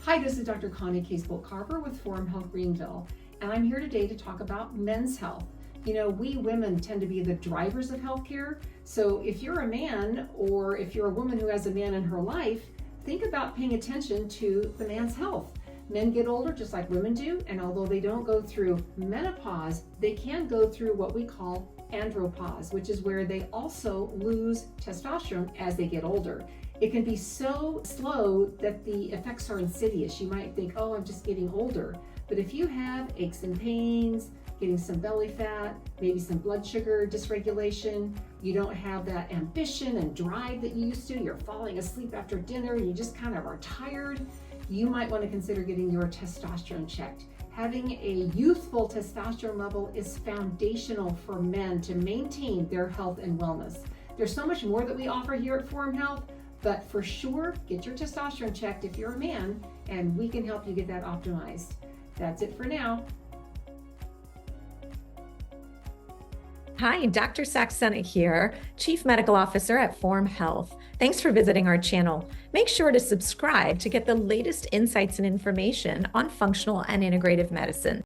Hi, this is Dr. Connie Casebolt-Carver with Forum Health Greenville, and I'm here today to talk about men's health. You know, we women tend to be the drivers of healthcare, so if you're a man or if you're a woman who has a man in her life, think about paying attention to the man's health. Men get older just like women do, and although they don't go through menopause, they can go through what we call andropause, which is where they also lose testosterone as they get older. It can be so slow that the effects are insidious. You might think, oh, I'm just getting older. But if you have aches and pains, getting some belly fat, maybe some blood sugar dysregulation, you don't have that ambition and drive that you used to, you're falling asleep after dinner, you just kind of are tired, you might want to consider getting your testosterone checked. Having a youthful testosterone level is foundational for men to maintain their health and wellness. There's so much more that we offer here at Forum Health, but for sure, get your testosterone checked if you're a man, and we can help you get that optimized. That's it for now. Hi, Dr. Saxena here, Chief Medical Officer at Forum Health. Thanks for visiting our channel. Make sure to subscribe to get the latest insights and information on functional and integrative medicine.